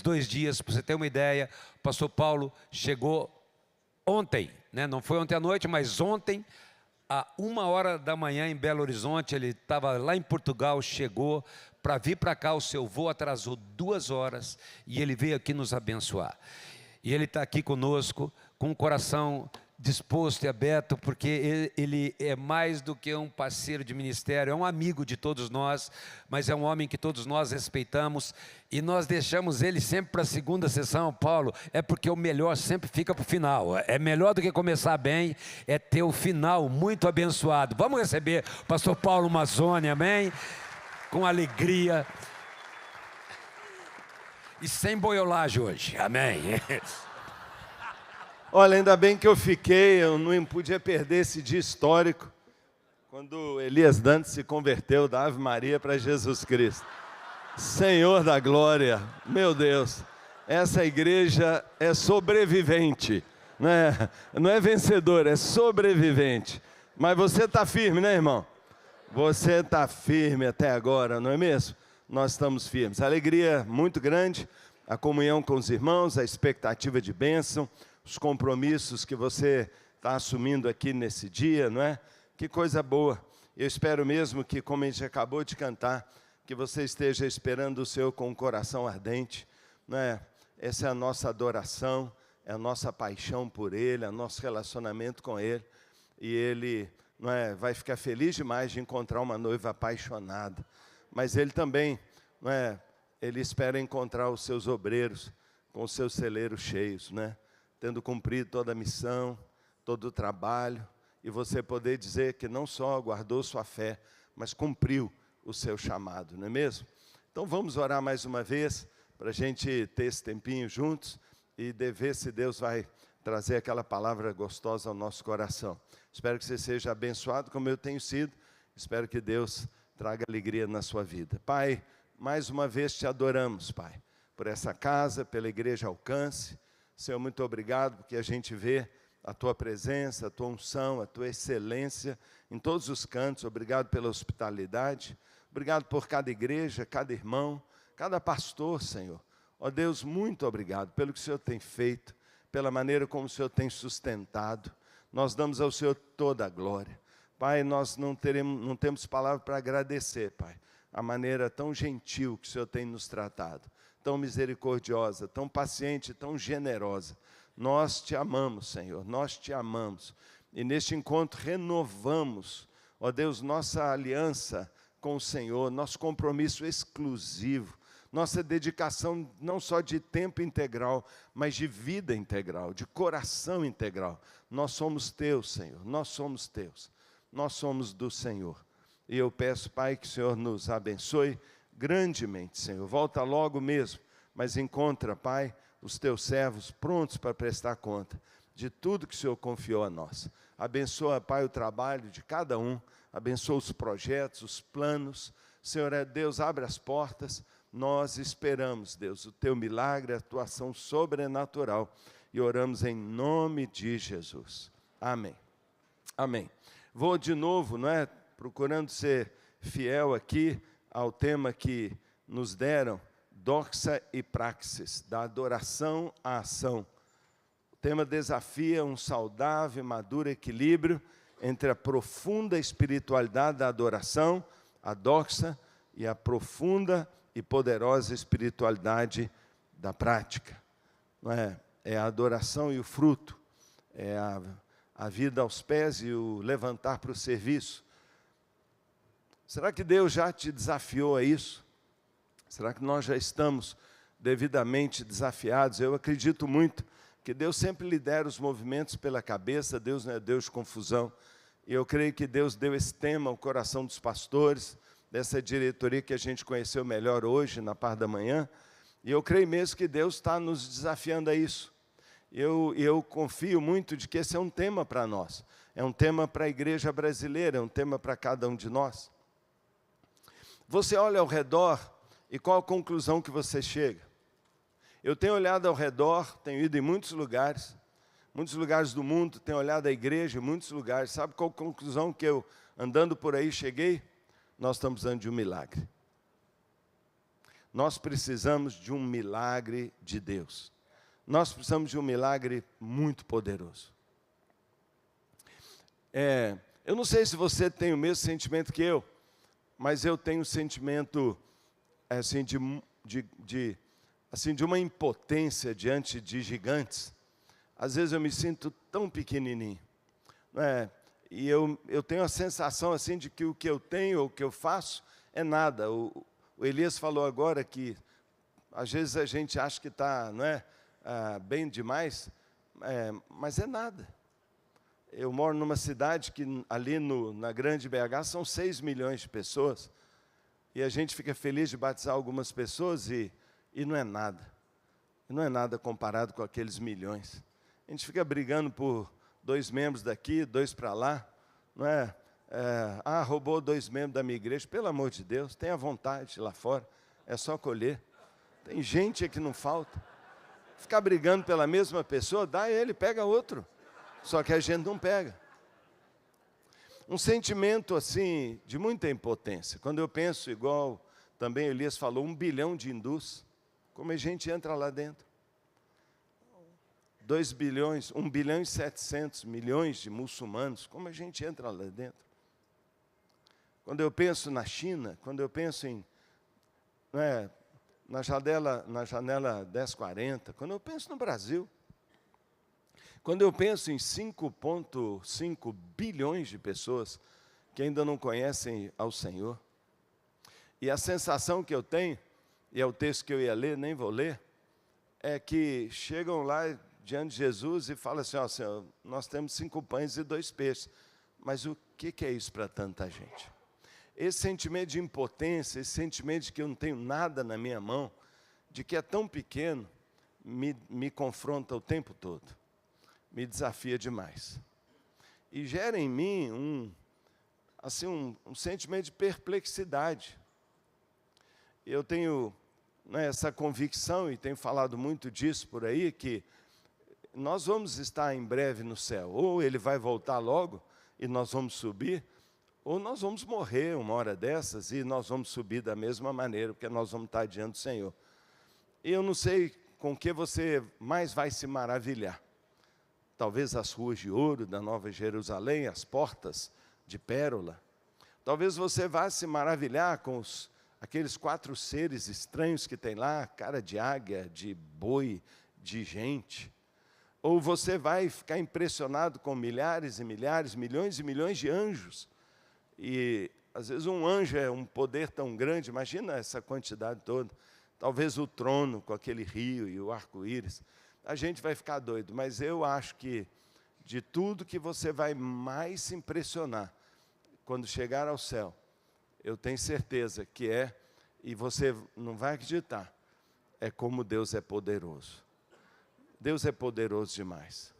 2 dias, para você ter uma ideia, o pastor Paulo chegou ontem, né? Não foi ontem à noite, mas ontem, à 1h da manhã em Belo Horizonte. Ele estava lá em Portugal, chegou para vir para cá. O seu voo atrasou 2 horas e ele veio aqui nos abençoar. E ele está aqui conosco com o coração disposto e aberto, porque ele é mais do que um parceiro de ministério, é um amigo de todos nós, mas é um homem que todos nós respeitamos, e nós deixamos ele sempre para a segunda sessão. Paulo, é porque o melhor sempre fica para o final. É melhor do que começar bem, é ter o final muito abençoado. Vamos receber o pastor Paulo Mazzoni, amém? Com alegria e sem boiolagem hoje, amém? Olha, ainda bem que eu não podia perder esse dia histórico, quando Elias Dantas se converteu da Ave Maria para Jesus Cristo. Senhor da glória, meu Deus, essa igreja é sobrevivente, né? Não é vencedor, é sobrevivente. Mas você está firme, né, irmão? Você está firme até agora, não é mesmo? Nós estamos firmes. Alegria muito grande, a comunhão com os irmãos, a expectativa de bênção, os compromissos que você está assumindo aqui nesse dia, não é? Que coisa boa. Eu espero mesmo que, como a gente acabou de cantar, que você esteja esperando o Senhor com um coração ardente, não é? Essa é a nossa adoração, é a nossa paixão por Ele, é o nosso relacionamento com Ele. E Ele, não é, vai ficar feliz demais de encontrar uma noiva apaixonada. Mas Ele também, não é? Ele espera encontrar os seus obreiros com os seus celeiros cheios, né? Tendo cumprido toda a missão, todo o trabalho, e você poder dizer que não só guardou sua fé, mas cumpriu o seu chamado, não é mesmo? Então vamos orar mais uma vez, para a gente ter esse tempinho juntos, e ver se Deus vai trazer aquela palavra gostosa ao nosso coração. Espero que você seja abençoado como eu tenho sido, espero que Deus traga alegria na sua vida. Pai, mais uma vez te adoramos, Pai, por essa casa, pela Igreja Alcance. Senhor, muito obrigado, porque a gente vê a Tua presença, a Tua unção, a Tua excelência em todos os cantos. Obrigado pela hospitalidade, obrigado por cada igreja, cada irmão, cada pastor, Senhor. Ó Deus, muito obrigado pelo que o Senhor tem feito, pela maneira como o Senhor tem sustentado. Nós damos ao Senhor toda a glória. Pai, nós não temos palavra para agradecer, Pai, a maneira tão gentil que o Senhor tem nos tratado, tão misericordiosa, tão paciente, tão generosa. Nós te amamos, Senhor, nós te amamos. E neste encontro renovamos, ó Deus, nossa aliança com o Senhor, nosso compromisso exclusivo, nossa dedicação não só de tempo integral, mas de vida integral, de coração integral. Nós somos teus, Senhor, nós somos teus, nós somos do Senhor. E eu peço, Pai, que o Senhor nos abençoe grandemente, Senhor. Volta logo mesmo, mas encontra, Pai, os teus servos prontos para prestar conta de tudo que o Senhor confiou a nós. Abençoa, Pai, o trabalho de cada um, abençoa os projetos, os planos. Senhor, Deus, abre as portas. Nós esperamos, Deus, o teu milagre, a tua ação sobrenatural, e oramos em nome de Jesus. Amém. Amém. Vou de novo, não é? Procurando ser fiel aqui ao tema que nos deram, doxa e praxis, da adoração à ação. O tema desafia um saudável e maduro equilíbrio entre a profunda espiritualidade da adoração, a doxa, e a profunda e poderosa espiritualidade da prática. Não é? É a adoração e o fruto, é a vida aos pés e o levantar para o serviço. Será que Deus já te desafiou a isso? Será que nós já estamos devidamente desafiados? Eu acredito muito que Deus sempre lidera os movimentos pela cabeça. Deus não é Deus de confusão. E eu creio que Deus deu esse tema ao coração dos pastores, dessa diretoria que a gente conheceu melhor hoje, na parte da manhã. E eu creio mesmo que Deus está nos desafiando a isso. Eu confio muito de que esse é um tema para nós. É um tema para a igreja brasileira, é um tema para cada um de nós. Você olha ao redor e qual a conclusão que você chega? Eu tenho olhado ao redor, tenho ido em muitos lugares do mundo, tenho olhado a igreja em muitos lugares. Sabe qual a conclusão que eu, andando por aí, cheguei? Nós estamos diante de um milagre. nós precisamos de um milagre de Deus. Nós precisamos de um milagre muito poderoso. Eu não sei se você tem o mesmo sentimento que eu, mas eu tenho um sentimento assim, de uma impotência diante de gigantes. Às vezes eu me sinto tão pequenininho, não é? E eu tenho a sensação assim de que o que eu tenho ou o que eu faço é nada. O Elias falou agora que às vezes a gente acha que está, não é, bem demais, mas é nada. Eu moro numa cidade que ali na grande BH são 6 milhões de pessoas, e a gente fica feliz de batizar algumas pessoas e não é nada. Não é nada comparado com aqueles milhões. A gente fica brigando por 2 membros daqui, 2 para lá, não é? Roubou 2 membros da minha igreja, pelo amor de Deus, tenha vontade lá fora, é só colher. Tem gente que não falta. Ficar brigando pela mesma pessoa, dá ele, pega outro. Só que a gente não pega. Um sentimento assim, de muita impotência. Quando eu penso, igual também Elias falou, 1 bilhão de hindus, como a gente entra lá dentro? 2 bilhões, 1 bilhão e 700 milhões de muçulmanos, como a gente entra lá dentro? Quando eu penso na China, quando eu penso na janela 1040, quando eu penso no Brasil, quando eu penso em 5,5 bilhões de pessoas que ainda não conhecem ao Senhor, e a sensação que eu tenho, e é o texto que eu ia ler, nem vou ler, é que chegam lá diante de Jesus e falam assim, Senhor, nós temos 5 pães e 2 peixes, mas o que é isso para tanta gente? Esse sentimento de impotência, esse sentimento de que eu não tenho nada na minha mão, de que é tão pequeno, me confronta o tempo todo. Me desafia demais. E gera em mim um sentimento de perplexidade. Eu tenho essa convicção, e tenho falado muito disso por aí, que nós vamos estar em breve no céu. Ou ele vai voltar logo, e nós vamos subir, ou nós vamos morrer uma hora dessas, e nós vamos subir da mesma maneira, porque nós vamos estar diante do Senhor. E eu não sei com que você mais vai se maravilhar. Talvez as ruas de ouro da Nova Jerusalém, as portas de pérola. Talvez você vá se maravilhar com aqueles 4 seres estranhos que tem lá, cara de águia, de boi, de gente. Ou você vai ficar impressionado com milhares e milhares, milhões e milhões de anjos. E às vezes um anjo é um poder tão grande, imagina essa quantidade toda. Talvez o trono com aquele rio e o arco-íris. A gente vai ficar doido, mas eu acho que de tudo que você vai mais se impressionar quando chegar ao céu, eu tenho certeza que e você não vai acreditar, é como Deus é poderoso. Deus é poderoso demais.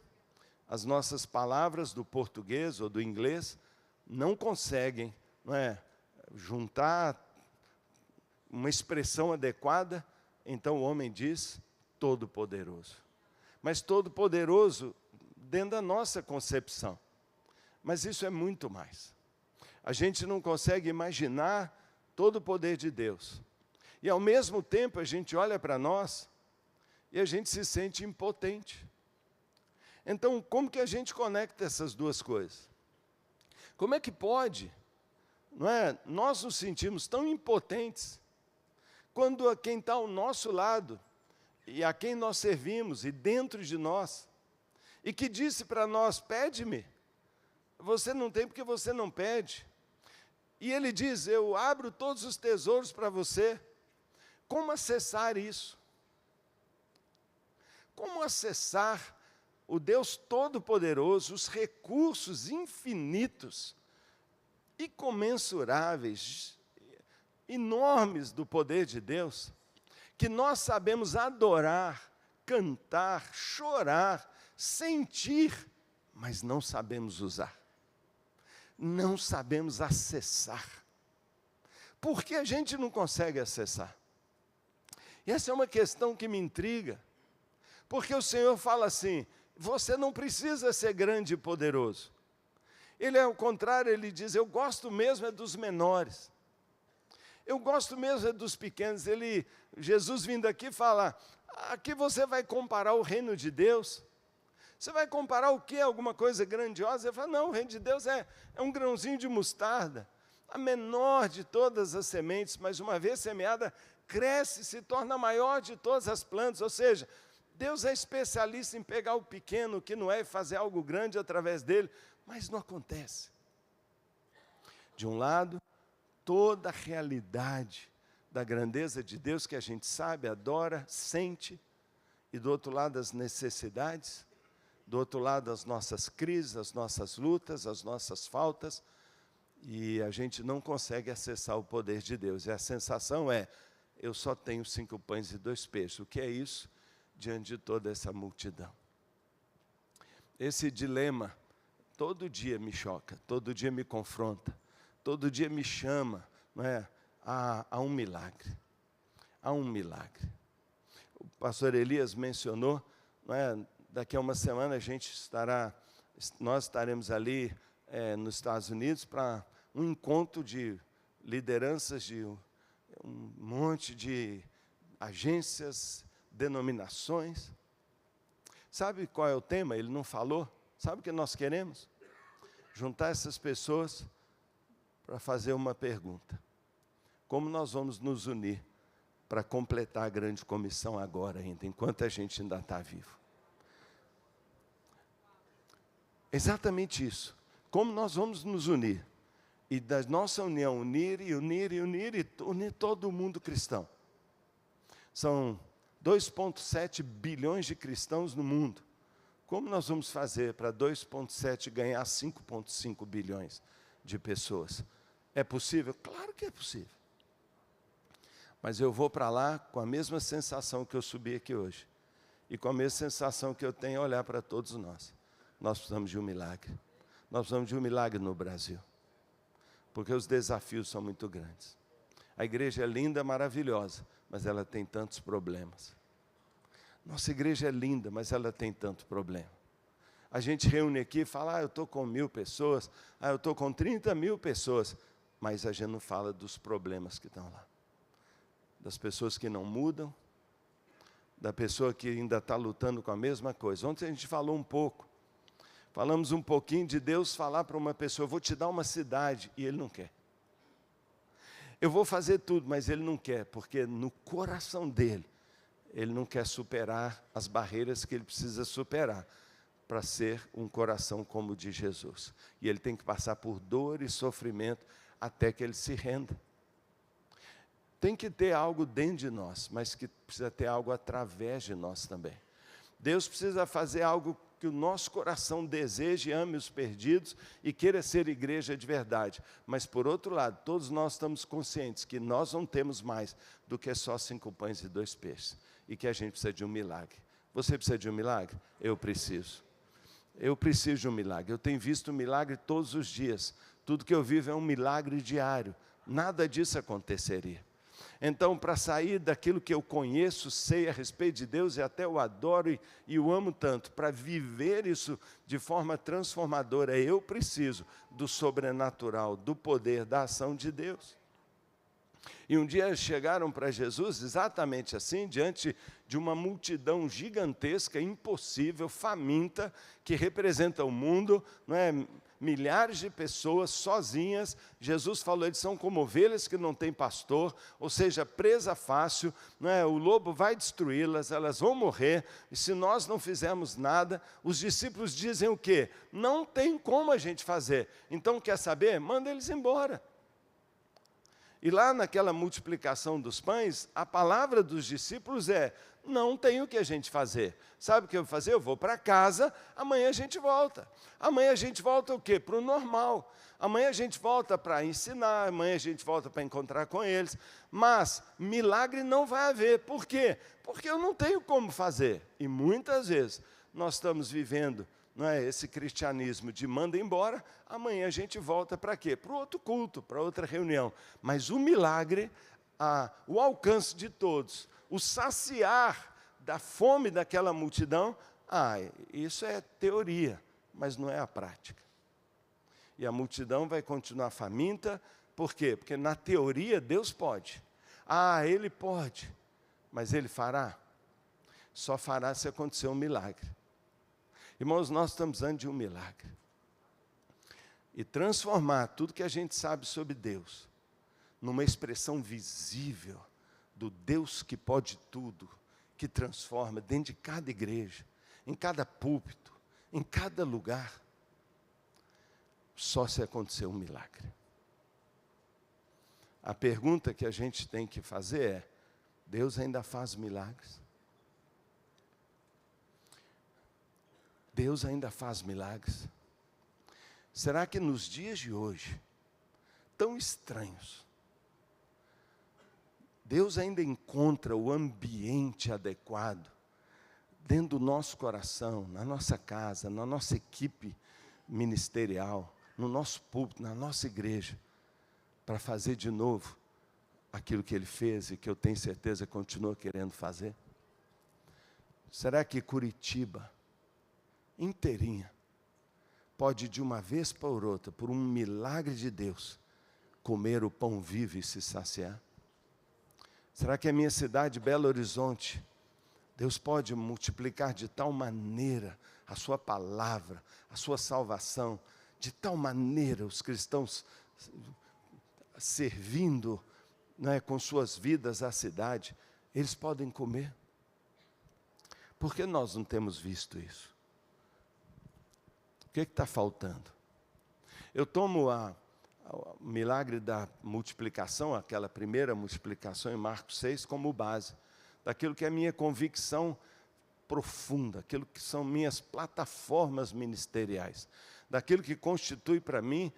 As nossas palavras do português ou do inglês não conseguem, juntar uma expressão adequada, então o homem diz todo-poderoso. Mas todo-poderoso dentro da nossa concepção. Mas isso é muito mais. A gente não consegue imaginar todo o poder de Deus. E ao mesmo tempo a gente olha para nós e a gente se sente impotente. Então, como que a gente conecta essas duas coisas? Como é que pode, nós nos sentimos tão impotentes quando a quem está ao nosso lado e a quem nós servimos, e dentro de nós, e que disse para nós, pede-me, você não tem porque você não pede, e ele diz, eu abro todos os tesouros para você. Como acessar isso? Como acessar o Deus Todo-Poderoso, os recursos infinitos, incomensuráveis, enormes do poder de Deus, que nós sabemos adorar, cantar, chorar, sentir, mas não sabemos usar. Não sabemos acessar. Por que a gente não consegue acessar? E essa é uma questão que me intriga, porque o Senhor fala assim, você não precisa ser grande e poderoso. Ele, ao contrário, ele diz, eu gosto mesmo é dos menores. Eu gosto mesmo dos pequenos. Jesus vindo aqui fala, aqui você vai comparar o reino de Deus? Você vai comparar o quê? Alguma coisa grandiosa? Ele fala, não, o reino de Deus é um grãozinho de mostarda, a menor de todas as sementes, mas uma vez semeada, cresce e se torna a maior de todas as plantas. Ou seja, Deus é especialista em pegar o pequeno, que não é, e fazer algo grande através dele, mas não acontece. De um lado, toda a realidade da grandeza de Deus que a gente sabe, adora, sente, e do outro lado as necessidades, do outro lado as nossas crises, as nossas lutas, as nossas faltas, e a gente não consegue acessar o poder de Deus. E a sensação é, eu só tenho 5 pães e 2 peixes. O que é isso diante de toda essa multidão? Esse dilema todo dia me choca, todo dia me confronta, todo dia me chama, não é, a um milagre. Há um milagre. O pastor Elias mencionou, não é, daqui a uma semana nós estaremos ali nos Estados Unidos para um encontro de lideranças de um monte de agências, denominações. Sabe qual é o tema? Ele não falou. Sabe o que nós queremos? Juntar essas pessoas para fazer uma pergunta. Como nós vamos nos unir para completar a grande comissão agora ainda, enquanto a gente ainda está vivo? Exatamente isso. Como nós vamos nos unir? E da nossa união, unir todo o mundo cristão. São 2,7 bilhões de cristãos no mundo. Como nós vamos fazer para 2,7 ganhar 5,5 bilhões de pessoas? É possível? Claro que é possível. Mas eu vou para lá com a mesma sensação que eu subi aqui hoje. E com a mesma sensação que eu tenho a olhar para todos nós. Nós precisamos de um milagre. Nós precisamos de um milagre no Brasil. Porque os desafios são muito grandes. A igreja é linda, maravilhosa, mas ela tem tantos problemas. Nossa igreja é linda, mas ela tem tanto problema. A gente reúne aqui e fala, eu estou com 1.000 pessoas, eu estou com 30.000 pessoas, mas a gente não fala dos problemas que estão lá. Das pessoas que não mudam, da pessoa que ainda está lutando com a mesma coisa. Ontem a gente falou um pouco, falamos um pouquinho de Deus falar para uma pessoa, eu vou te dar uma cidade, e Ele não quer. Eu vou fazer tudo, mas Ele não quer, porque no coração dele, Ele não quer superar as barreiras que Ele precisa superar para ser um coração como o de Jesus. E Ele tem que passar por dor e sofrimento até que Ele se renda. Tem que ter algo dentro de nós, mas que precisa ter algo através de nós também. Deus precisa fazer algo que o nosso coração deseje, ame os perdidos e queira ser igreja de verdade. Mas, por outro lado, todos nós estamos conscientes que nós não temos mais do que só 5 pães e 2 peixes. E que a gente precisa de um milagre. Você precisa de um milagre? Eu preciso. Eu preciso de um milagre. Eu tenho visto um milagre todos os dias. Tudo que eu vivo é um milagre diário. Nada disso aconteceria. Então, para sair daquilo que eu conheço, sei a respeito de Deus e até o adoro e o amo tanto, para viver isso de forma transformadora, eu preciso do sobrenatural, do poder, da ação de Deus. E um dia chegaram para Jesus exatamente assim, diante de uma multidão gigantesca, impossível, faminta, que representa o mundo, não é? Milhares de pessoas sozinhas. Jesus falou, eles são como ovelhas que não têm pastor, ou seja, presa fácil, não é? O lobo vai destruí-las, elas vão morrer, e se nós não fizermos nada, os discípulos dizem o quê? Não tem como a gente fazer. Então, quer saber? Manda eles embora. E lá naquela multiplicação dos pães, a palavra dos discípulos é, não tem o que a gente fazer. Sabe o que eu vou fazer? Eu vou para casa, amanhã a gente volta. Amanhã a gente volta o quê? Para o normal. Amanhã a gente volta para ensinar, amanhã a gente volta para encontrar com eles. Mas milagre não vai haver. Por quê? Porque eu não tenho como fazer. E muitas vezes nós estamos vivendo, não é, esse cristianismo de manda embora, amanhã a gente volta para quê? Para o outro culto, para outra reunião. Mas o milagre, o alcance de todos, o saciar da fome daquela multidão, isso é teoria, mas não é a prática. E a multidão vai continuar faminta, Por quê? Porque na teoria Deus pode. Ah, Ele pode, mas Ele fará? Só fará se acontecer um milagre. Irmãos, nós estamos precisando de um milagre. E transformar tudo que a gente sabe sobre Deus numa expressão visível do Deus que pode tudo, que transforma dentro de cada igreja, em cada púlpito, em cada lugar, só se acontecer um milagre. A pergunta que a gente tem que fazer é: Deus ainda faz milagres? Deus ainda faz milagres? Será que nos dias de hoje, tão estranhos, Deus ainda encontra o ambiente adequado dentro do nosso coração, na nossa casa, na nossa equipe ministerial, no nosso púlpito, na nossa igreja, para fazer de novo aquilo que Ele fez e que eu tenho certeza continua querendo fazer? Será que Curitiba inteirinha pode de uma vez por outra, por um milagre de Deus, comer o pão vivo e se saciar? Será que a minha cidade, Belo Horizonte, Deus pode multiplicar de tal maneira a sua palavra, a sua salvação, de tal maneira os cristãos servindo, com suas vidas à cidade, eles podem comer? Por que nós não temos visto isso? O que está faltando? Eu tomo o milagre da multiplicação, aquela primeira multiplicação em Marcos 6, como base daquilo que é a minha convicção profunda, aquilo que são minhas plataformas ministeriais, daquilo que constitui para mim,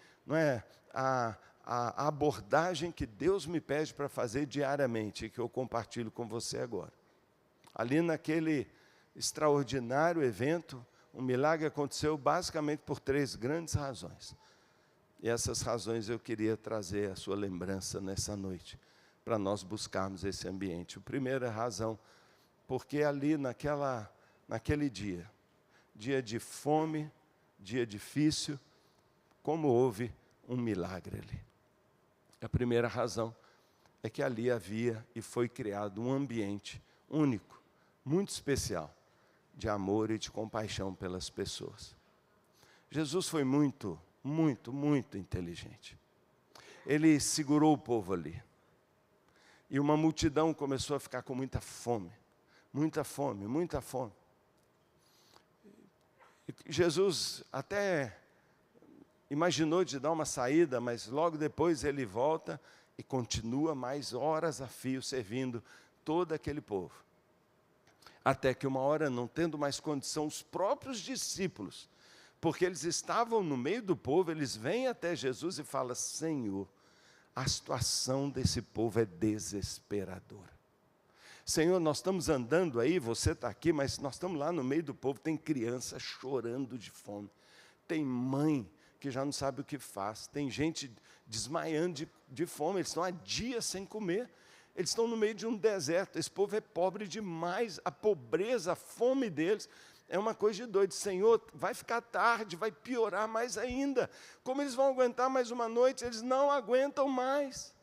a abordagem que Deus me pede para fazer diariamente, e que eu compartilho com você agora. Ali naquele extraordinário evento, um milagre aconteceu basicamente por 3 grandes razões. E essas razões eu queria trazer à sua lembrança nessa noite, para nós buscarmos esse ambiente. A primeira razão, porque ali naquele dia de fome, dia difícil, como houve um milagre ali. A primeira razão é que ali havia e foi criado um ambiente único, muito especial, de amor e de compaixão pelas pessoas. Jesus foi muito inteligente. Ele segurou o povo ali. E uma multidão começou a ficar com muita fome. Muita fome, muita fome. E Jesus até imaginou de dar uma saída, mas logo depois ele volta e continua mais horas a fio servindo todo aquele povo. Até que uma hora, não tendo mais condição, os próprios discípulos, porque eles estavam no meio do povo, eles vêm até Jesus e falam: Senhor, a situação desse povo é desesperadora. Senhor, nós estamos andando aí, você está aqui, mas nós estamos lá no meio do povo, tem criança chorando de fome, tem mãe que já não sabe o que faz, tem gente desmaiando de fome, eles estão há dias sem comer. Eles estão no meio de um deserto, esse povo é pobre demais, a pobreza, a fome deles é uma coisa de doido. Senhor, vai ficar tarde, vai piorar mais ainda. Como eles vão aguentar mais uma noite? Eles não aguentam mais.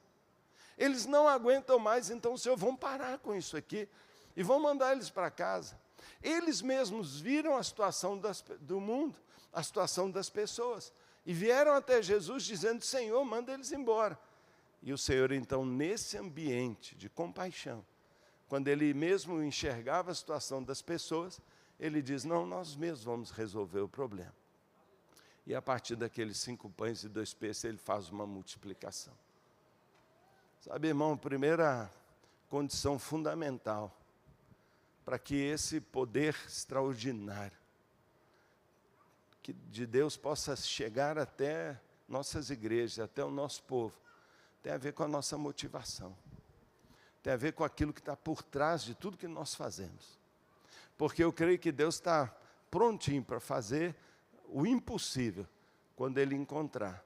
Eles não aguentam mais, então, Senhor, vão parar com isso aqui e vão mandar eles para casa. Eles mesmos viram a situação do mundo, a situação das pessoas, e vieram até Jesus dizendo: Senhor, manda eles embora. E o Senhor, então, nesse ambiente de compaixão, quando Ele mesmo enxergava a situação das pessoas, Ele diz: não, nós mesmos vamos resolver o problema. E a partir daqueles 5 pães e 2 peixes, Ele faz uma multiplicação. Sabe, irmão, a primeira condição fundamental para que esse poder extraordinário de Deus possa chegar até nossas igrejas, até o nosso povo, tem a ver com a nossa motivação. Tem a ver com aquilo que está por trás de tudo que nós fazemos. Porque eu creio que Deus está prontinho para fazer o impossível, quando Ele encontrar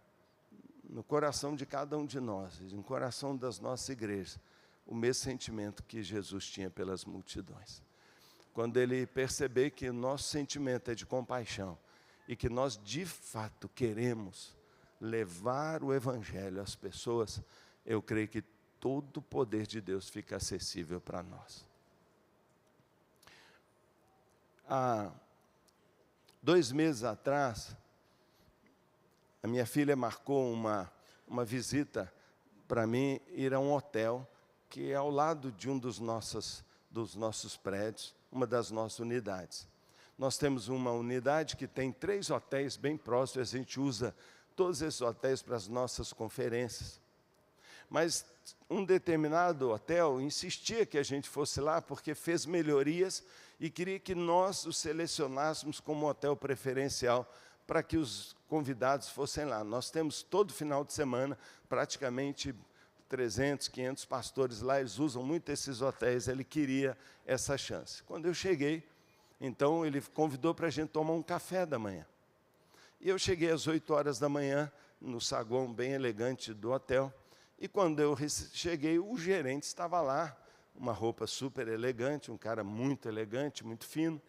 no coração de cada um de nós, no coração das nossas igrejas, o mesmo sentimento que Jesus tinha pelas multidões. Quando Ele perceber que o nosso sentimento é de compaixão, e que nós de fato queremos levar o Evangelho às pessoas, eu creio que todo o poder de Deus fica acessível para nós. Há 2 meses atrás, a minha filha marcou uma visita para mim, ir a um hotel que é ao lado de um dos nossos prédios, uma das nossas unidades. Nós temos uma unidade que tem 3 hotéis bem próximos, a gente usa todos esses hotéis para as nossas conferências. Mas um determinado hotel insistia que a gente fosse lá, porque fez melhorias e queria que nós o selecionássemos como hotel preferencial para que os convidados fossem lá. Nós temos todo final de semana, praticamente 300, 500 pastores lá, eles usam muito esses hotéis, ele queria essa chance. Quando eu cheguei, então ele convidou para a gente tomar um café da manhã. E eu cheguei às 8 horas da manhã, no saguão bem elegante do hotel, e quando eu cheguei, o gerente estava lá, uma roupa super elegante, um cara muito elegante, muito fino.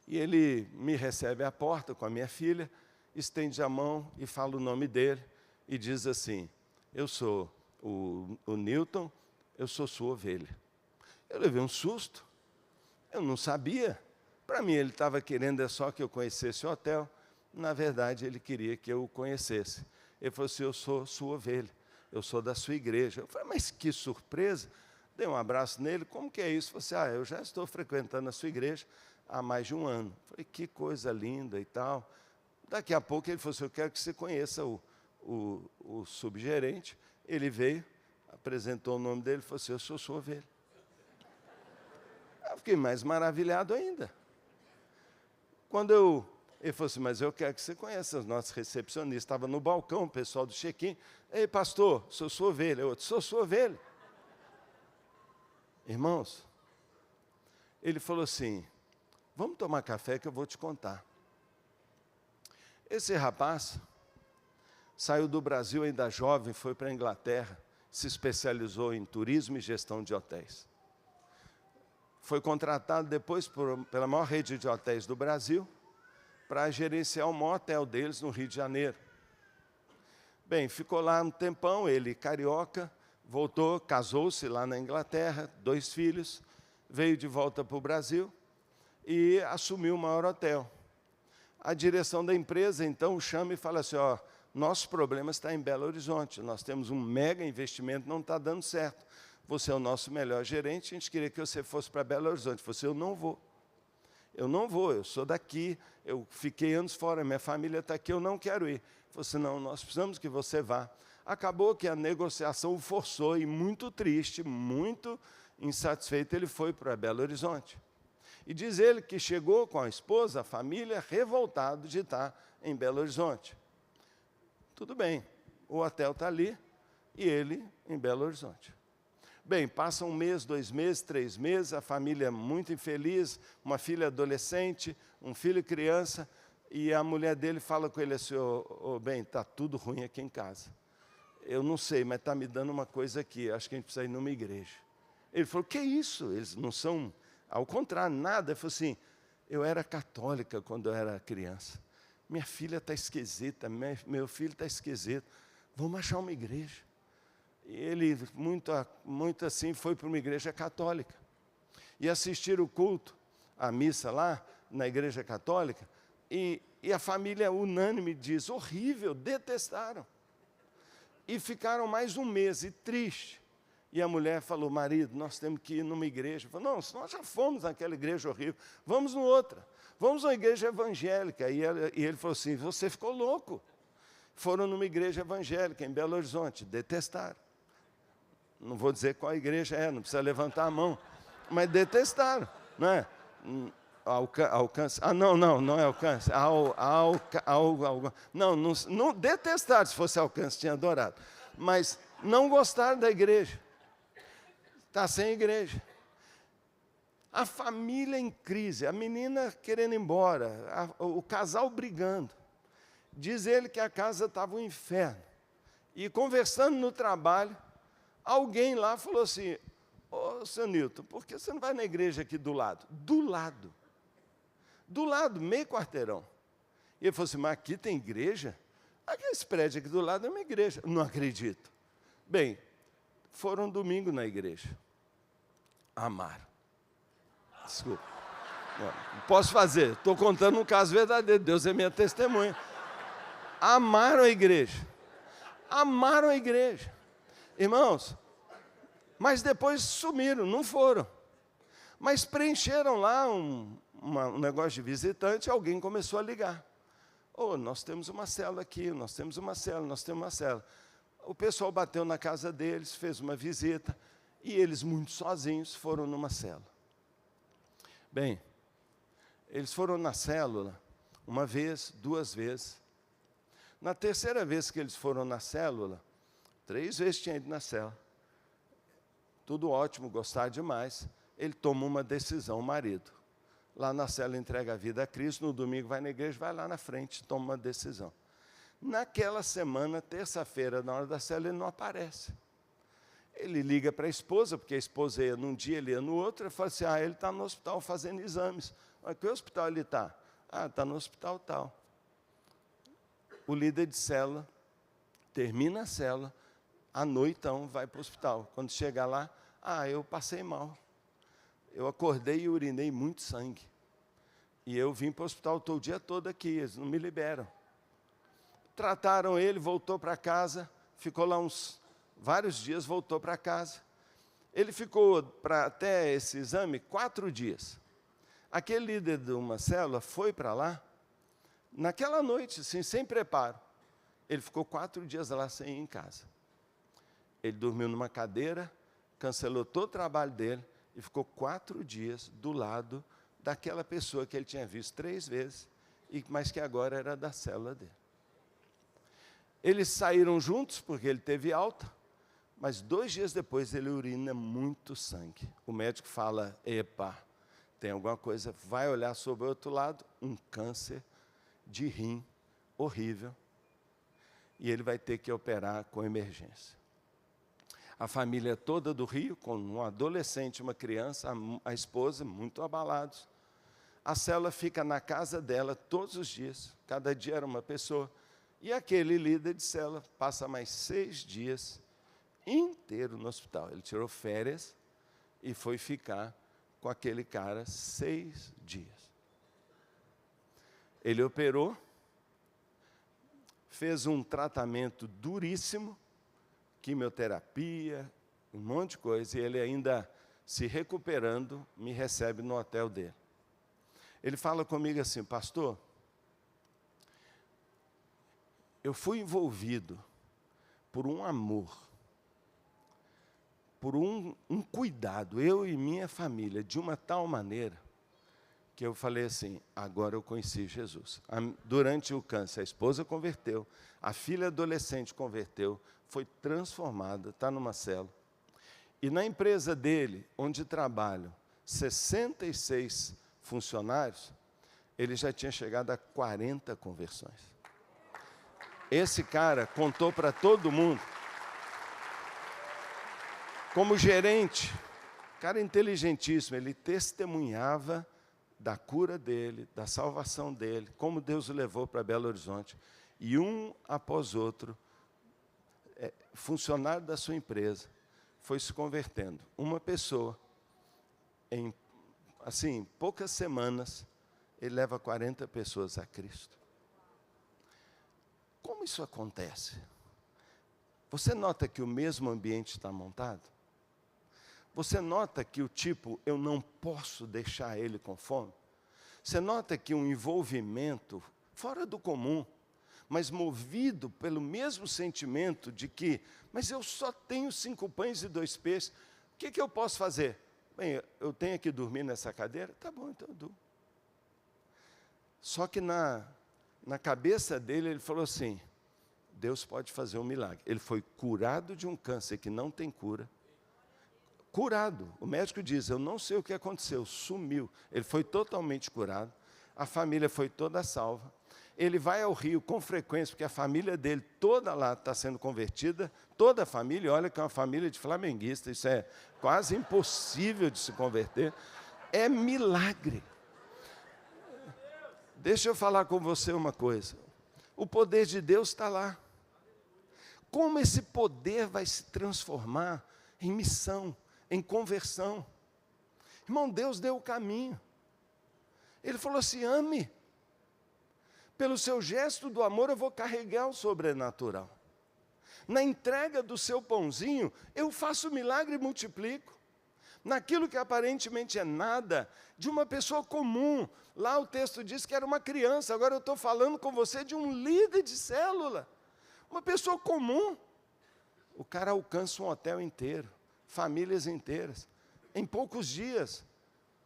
E ele me recebe à porta com a minha filha, estende a mão e fala o nome dele, e diz assim: eu sou o Newton, eu sou sua ovelha. Eu levei um susto, eu não sabia. Para mim ele estava querendo só que eu conhecesse o hotel, na verdade ele queria que eu o conhecesse. Ele falou assim: eu sou sua ovelha, eu sou da sua igreja. Eu falei: mas que surpresa. Dei um abraço nele. Como que é isso? Ele falou assim: eu já estou frequentando a sua igreja há mais de 1 ano. Eu falei: que coisa linda e tal. Daqui a pouco ele falou assim: eu quero que você conheça o subgerente. Ele veio, apresentou o nome dele e falou assim: eu sou sua ovelha. Eu fiquei mais maravilhado ainda. Ele falou assim: mas eu quero que você conheça os nossos recepcionistas. Estava no balcão, o pessoal do check-in. Ei, pastor, sou sua ovelha. Eu sou sua ovelha. Irmãos, ele falou assim: vamos tomar café que eu vou te contar. Esse rapaz saiu do Brasil ainda jovem, foi para a Inglaterra, se especializou em turismo e gestão de hotéis. Foi contratado depois pela maior rede de hotéis do Brasil para gerenciar o maior hotel deles no Rio de Janeiro. Bem, ficou lá um tempão, ele carioca, voltou, casou-se lá na Inglaterra, 2 filhos, veio de volta para o Brasil e assumiu o maior hotel. A direção da empresa, então, chama e fala assim: ó, nosso problema está em Belo Horizonte, nós temos um mega investimento, não está dando certo. Você é o nosso melhor gerente, a gente queria que você fosse para Belo Horizonte. Você: eu não vou. Eu não vou, eu sou daqui, eu fiquei anos fora, minha família está aqui, eu não quero ir. Você: não, nós precisamos que você vá. Acabou que a negociação o forçou, e muito triste, muito insatisfeito, ele foi para Belo Horizonte. E diz ele que chegou com a esposa, a família, revoltado de estar em Belo Horizonte. Tudo bem, o hotel está ali e ele em Belo Horizonte. Bem, passa 1 mês, 2 meses, 3 meses, a família muito infeliz, uma filha adolescente, um filho criança, e a mulher dele fala com ele assim: bem, está tudo ruim aqui em casa. Eu não sei, mas está me dando uma coisa aqui, acho que a gente precisa ir numa igreja. Ele falou: que isso? Eles não são, ao contrário, nada. Ele falou assim: eu era católica quando eu era criança. Minha filha está esquisita, meu filho está esquisito. Vamos achar uma igreja. E ele, muito assim, foi para uma igreja católica. E assistir o culto, a missa lá, na igreja católica, e a família unânime diz: horrível, detestaram. E ficaram mais 1 mês, e triste. E a mulher falou: marido, nós temos que ir numa igreja. Ele falou: não, nós já fomos naquela igreja horrível, vamos numa outra. Vamos numa igreja evangélica. E ele falou assim: você ficou louco. Foram numa igreja evangélica em Belo Horizonte, detestaram. Não vou dizer qual igreja é, não precisa levantar a mão. Mas detestaram, não é? Alcance. Não é alcance. Não detestaram. Se fosse alcance, tinha adorado. Mas não gostaram da igreja. Está sem igreja. A família em crise, a menina querendo ir embora, o casal brigando. Diz ele que a casa estava um inferno. E conversando no trabalho, alguém lá falou assim: ô, seu Newton, por que você não vai na igreja aqui do lado? Do lado. Do lado, meio quarteirão. E ele falou assim: mas aqui tem igreja? Esse prédio aqui do lado é uma igreja. Não acredito. Bem, foram domingo na igreja. Amaram. Desculpa. Não posso fazer. Estou contando um caso verdadeiro. Deus é minha testemunha. Amaram a igreja. Amaram a igreja. Irmãos, mas depois sumiram, não foram. Mas preencheram lá um negócio de visitante e alguém começou a ligar. Nós temos uma célula aqui, nós temos uma célula, nós temos uma célula. O pessoal bateu na casa deles, fez uma visita, e eles, muito sozinhos, foram numa célula. Bem, eles foram na célula uma vez, 2 vezes. Na terceira vez que eles foram na célula, 3 vezes tinha ido na célula. Tudo ótimo, gostar demais. Ele toma uma decisão, o marido. Lá na célula entrega a vida a Cristo, no domingo vai na igreja, vai lá na frente, toma uma decisão. Naquela semana, terça-feira, na hora da célula, ele não aparece. Ele liga para a esposa, porque a esposa ia num dia, ele ia no outro, e fala assim, ele está no hospital fazendo exames. Mas que hospital ele está? Está no hospital tal. O líder de célula termina a célula, à noitão vai para o hospital. Quando chegar lá, eu passei mal. Eu acordei e urinei muito sangue. E eu vim para o hospital, estou o dia todo aqui, eles não me liberam. Trataram ele, voltou para casa, ficou lá vários dias, voltou para casa. Ele ficou, até esse exame, 4 dias. Aquele líder de uma célula foi para lá, naquela noite, assim, sem preparo. Ele ficou 4 dias lá sem ir em casa. Ele dormiu numa cadeira, cancelou todo o trabalho dele e ficou 4 dias do lado daquela pessoa que ele tinha visto 3 vezes, mas que agora era da célula dele. Eles saíram juntos, porque ele teve alta, mas 2 dias depois ele urina muito sangue. O médico fala, epa, tem alguma coisa, vai olhar sobre o outro lado, um câncer de rim horrível, e ele vai ter que operar com emergência. A família toda do Rio, com um adolescente, uma criança, a esposa, muito abalados. A célula fica na casa dela todos os dias, cada dia era uma pessoa. E aquele líder de célula passa mais 6 dias inteiro no hospital. Ele tirou férias e foi ficar com aquele cara 6 dias. Ele operou, fez um tratamento duríssimo, quimioterapia, um monte de coisa, e ele ainda se recuperando, me recebe no hotel dele. Ele fala comigo assim, pastor, eu fui envolvido por um amor, por um cuidado, eu e minha família, de uma tal maneira, que eu falei assim, agora eu conheci Jesus. Durante o câncer, a esposa converteu, a filha adolescente converteu, foi transformada, está numa célula. E na empresa dele, onde trabalham 66 funcionários, ele já tinha chegado a 40 conversões. Esse cara contou para todo mundo, como gerente, cara inteligentíssimo, ele testemunhava da cura dele, da salvação dele, como Deus o levou para Belo Horizonte. E um após outro, funcionário da sua empresa, foi se convertendo. Uma pessoa, em poucas semanas, ele leva 40 pessoas a Cristo. Como isso acontece? Você nota que o mesmo ambiente está montado? Você nota que o tipo, eu não posso deixar ele com fome? Você nota que um envolvimento fora do comum, mas movido pelo mesmo sentimento de que, mas eu só tenho 5 pães e 2 peixes, o que eu posso fazer? Bem, eu tenho que dormir nessa cadeira? Tá bom, então eu durmo. Só que na cabeça dele, ele falou assim, Deus pode fazer um milagre. Ele foi curado de um câncer que não tem cura. Curado. O médico diz, eu não sei o que aconteceu, sumiu. Ele foi totalmente curado. A família foi toda salva. Ele vai ao Rio com frequência, porque a família dele toda lá está sendo convertida. Toda a família, olha que é uma família de flamenguistas, isso é quase impossível de se converter. É milagre. Deixa eu falar com você uma coisa. O poder de Deus está lá. Como esse poder vai se transformar em missão, em conversão? Irmão, Deus deu o caminho. Ele falou assim: ame. Pelo seu gesto do amor eu vou carregar o sobrenatural. Na entrega do seu pãozinho, eu faço milagre e multiplico. Naquilo que aparentemente é nada, de uma pessoa comum. Lá o texto diz que era uma criança, agora eu estou falando com você de um líder de célula. Uma pessoa comum. O cara alcança um hotel inteiro, famílias inteiras, em poucos dias,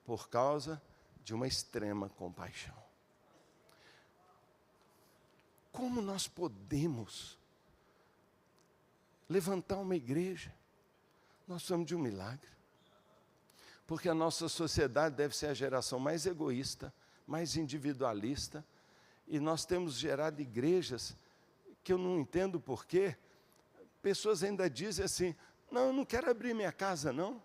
por causa de uma extrema compaixão. Como nós podemos levantar uma igreja? Nós precisamos de um milagre. Porque a nossa sociedade deve ser a geração mais egoísta, mais individualista, e nós temos gerado igrejas que eu não entendo porquê. Pessoas ainda dizem assim: não, eu não quero abrir minha casa, não.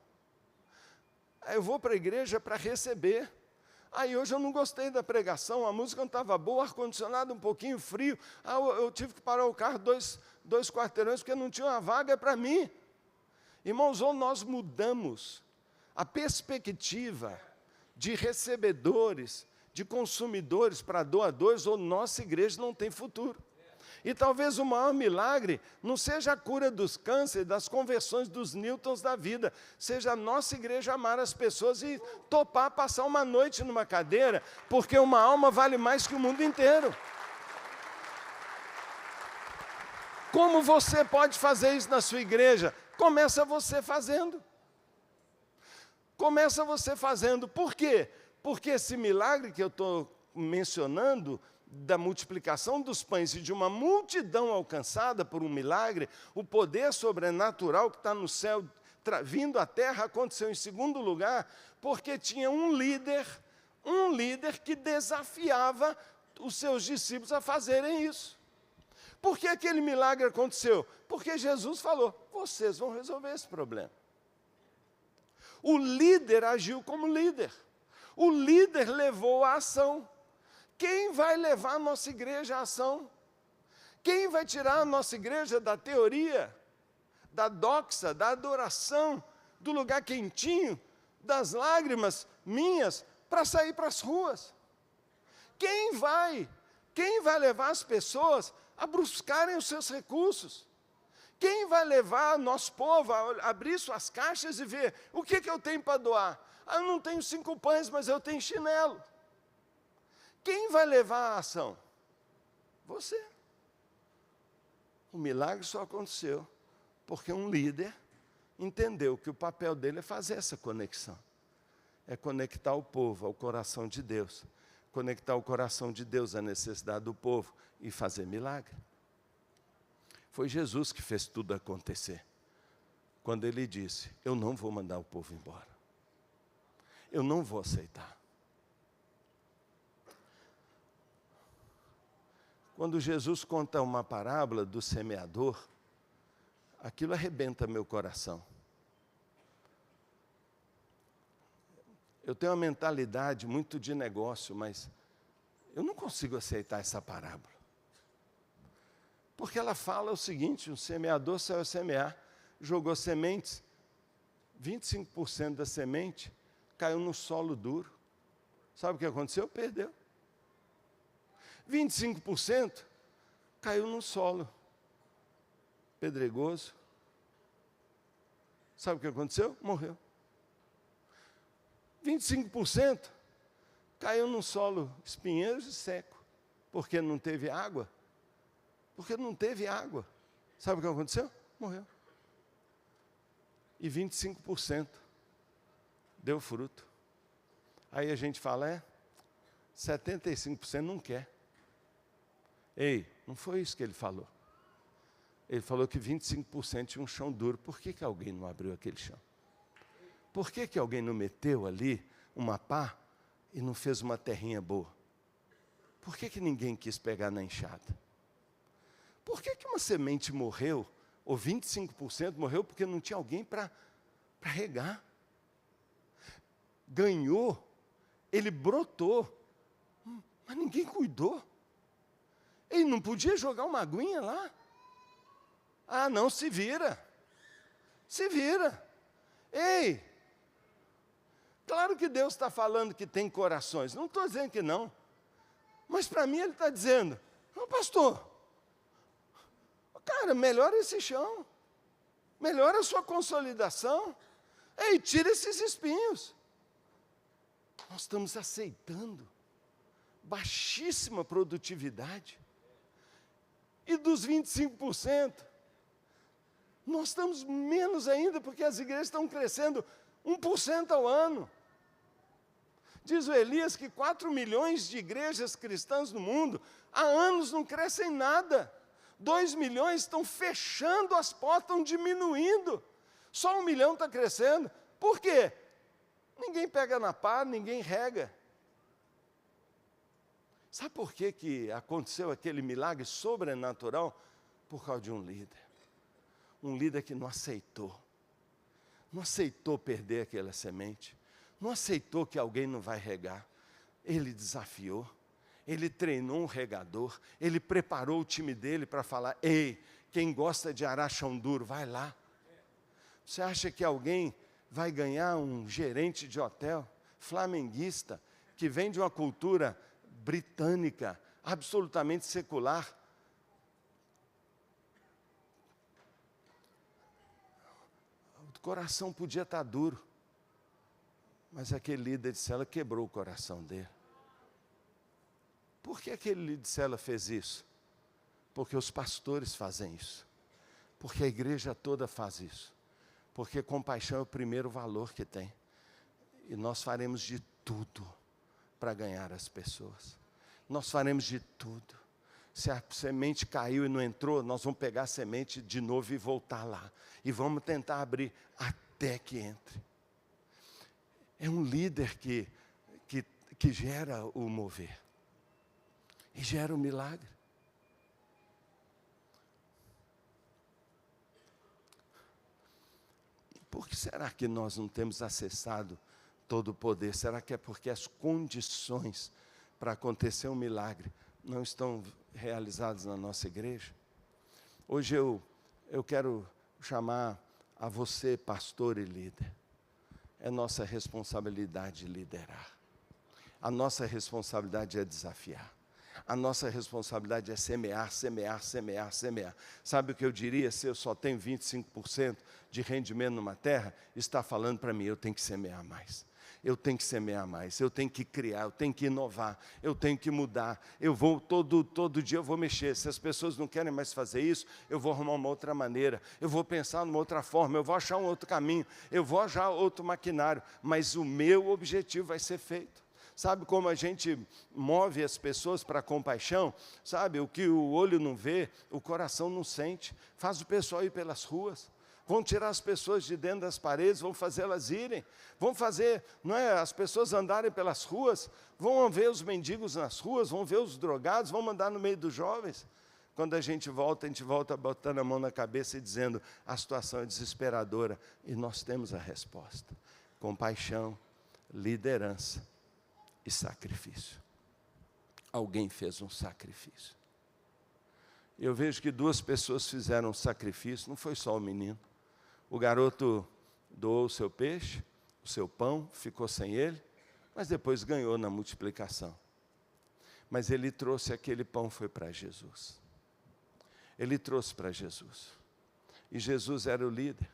Eu vou para a igreja para receber. Aí hoje eu não gostei da pregação, a música não estava boa, o ar-condicionado um pouquinho frio. Eu tive que parar o carro dois quarteirões, porque não tinha uma vaga para mim. Irmãos, ou nós mudamos a perspectiva de recebedores, de consumidores para doadores, ou nossa igreja não tem futuro. E talvez o maior milagre não seja a cura dos cânceres, das conversões dos Newtons da vida, seja a nossa igreja amar as pessoas e topar passar uma noite numa cadeira, porque uma alma vale mais que o mundo inteiro. Como você pode fazer isso na sua igreja? Começa você fazendo. Começa você fazendo. Por quê? Porque esse milagre que eu estou mencionando, da multiplicação dos pães e de uma multidão alcançada por um milagre, o poder sobrenatural que está no céu, vindo à terra, aconteceu em segundo lugar, porque tinha um líder que desafiava os seus discípulos a fazerem isso. Por que aquele milagre aconteceu? Porque Jesus falou: vocês vão resolver esse problema. O líder agiu como líder. O líder levou a ação. Quem vai levar a nossa igreja à ação? Quem vai tirar a nossa igreja da teoria, da doxa, da adoração, do lugar quentinho, das lágrimas minhas, para sair para as ruas? Quem vai levar as pessoas a buscarem os seus recursos? Quem vai levar nosso povo a abrir suas caixas e ver o que eu tenho para doar? Eu não tenho 5 pães, mas eu tenho chinelo. Quem vai levar a ação? Você. O milagre só aconteceu porque um líder entendeu que o papel dele é fazer essa conexão. É conectar o povo ao coração de Deus. Conectar o coração de Deus à necessidade do povo e fazer milagre. Foi Jesus que fez tudo acontecer. Quando ele disse: eu não vou mandar o povo embora. Eu não vou aceitar. Quando Jesus conta uma parábola do semeador, aquilo arrebenta meu coração. Eu tenho uma mentalidade muito de negócio, mas eu não consigo aceitar essa parábola. Porque ela fala o seguinte: um semeador saiu a semear, jogou sementes, 25% da semente caiu no solo duro. Sabe o que aconteceu? Perdeu. 25% caiu no solo pedregoso. Sabe o que aconteceu? Morreu. 25% caiu no solo espinheiros e seco. Porque não teve água. Porque não teve água. Sabe o que aconteceu? Morreu. E 25% deu fruto. Aí a gente fala: 75% não quer. Ei, não foi isso que ele falou. Ele falou que 25% tinha um chão duro. Por que alguém não abriu aquele chão? Por que alguém não meteu ali uma pá e não fez uma terrinha boa? Por que ninguém quis pegar na enxada? Por que uma semente morreu, ou 25% morreu, porque não tinha alguém para regar? Ganhou, ele brotou, mas ninguém cuidou. Ele não podia jogar uma aguinha lá? Ah, não, se vira. Se vira. Ei, claro que Deus está falando que tem corações. Não estou dizendo que não. Mas para mim Ele está dizendo, não, pastor, cara, melhora esse chão. Melhora a sua consolidação. Ei, tira esses espinhos. Nós estamos aceitando baixíssima produtividade. E dos 25%, nós estamos menos ainda, porque as igrejas estão crescendo 1% ao ano. Diz o Elias que 4 milhões de igrejas cristãs no mundo, há anos não crescem nada. 2 milhões estão fechando as portas, estão diminuindo. Só 1 milhão está crescendo. Por quê? Ninguém pega na pá, ninguém rega. Sabe por que aconteceu aquele milagre sobrenatural? Por causa de um líder. Um líder que não aceitou. Não aceitou perder aquela semente. Não aceitou que alguém não vai regar. Ele desafiou. Ele treinou um regador. Ele preparou o time dele para falar, ei, quem gosta de arar chão duro, vai lá. Você acha que alguém vai ganhar um gerente de hotel, flamenguista, que vem de uma cultura britânica, absolutamente secular? O coração podia estar duro, mas aquele líder de célula quebrou o coração dele. Por que aquele líder de célula fez isso? Porque os pastores fazem isso. Porque a igreja toda faz isso. Porque compaixão é o primeiro valor que tem. E nós faremos de tudo para ganhar as pessoas. Nós faremos de tudo. Se a semente caiu e não entrou, nós vamos pegar a semente de novo e voltar lá. E vamos tentar abrir até que entre. É um líder que gera o mover. E gera o milagre. Por que será que nós não temos acessado todo o poder? Será que é porque as condições para acontecer um milagre não estão realizadas na nossa igreja? Hoje eu quero chamar a você, pastor e líder. É nossa responsabilidade liderar. A nossa responsabilidade é desafiar. A nossa responsabilidade é semear, semear, semear, semear. Sabe o que eu diria? Se eu só tenho 25% de rendimento numa terra, está falando para mim, eu tenho que semear mais. Eu tenho que semear mais, eu tenho que criar, eu tenho que inovar, eu tenho que mudar. Eu vou, todo dia eu vou mexer. Se as pessoas não querem mais fazer isso, eu vou arrumar uma outra maneira. Eu vou pensar numa outra forma, eu vou achar um outro caminho, eu vou achar outro maquinário. Mas o meu objetivo vai ser feito. Sabe como a gente move as pessoas para a compaixão? Sabe, o que o olho não vê, o coração não sente. Faz o pessoal ir pelas ruas. Vão tirar as pessoas de dentro das paredes, vão fazê-las irem. Vão fazer, não é, as pessoas andarem pelas ruas. Vão ver os mendigos nas ruas, vão ver os drogados, vão andar no meio dos jovens. Quando a gente volta botando a mão na cabeça e dizendo, a situação é desesperadora. E nós temos a resposta. Compaixão, liderança e sacrifício. Alguém fez um sacrifício. Eu vejo que 2 pessoas fizeram um sacrifício, não foi só o menino. O garoto doou o seu peixe, o seu pão, ficou sem ele, mas depois ganhou na multiplicação. Mas ele trouxe aquele pão, foi para Jesus. Ele trouxe para Jesus. E Jesus era o líder.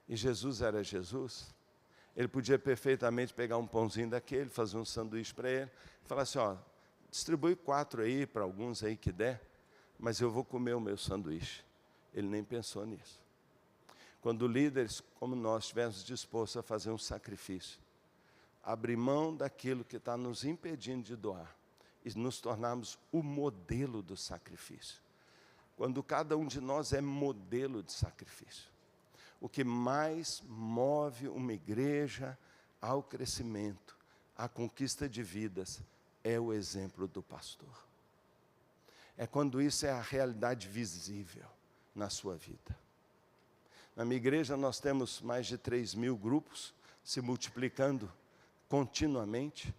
E Jesus era Jesus. Ele podia perfeitamente pegar um pãozinho daquele, fazer um sanduíche para ele, e falar assim, ó, distribui 4 aí para alguns aí que der, mas eu vou comer o meu sanduíche. Ele nem pensou nisso. Quando líderes como nós estivermos dispostos a fazer um sacrifício, abrir mão daquilo que está nos impedindo de doar, e nos tornarmos o modelo do sacrifício. Quando cada um de nós é modelo de sacrifício. O que mais move uma igreja ao crescimento, à conquista de vidas, é o exemplo do pastor. É quando isso é a realidade visível na sua vida. Na minha igreja nós temos mais de 3.000 grupos se multiplicando continuamente,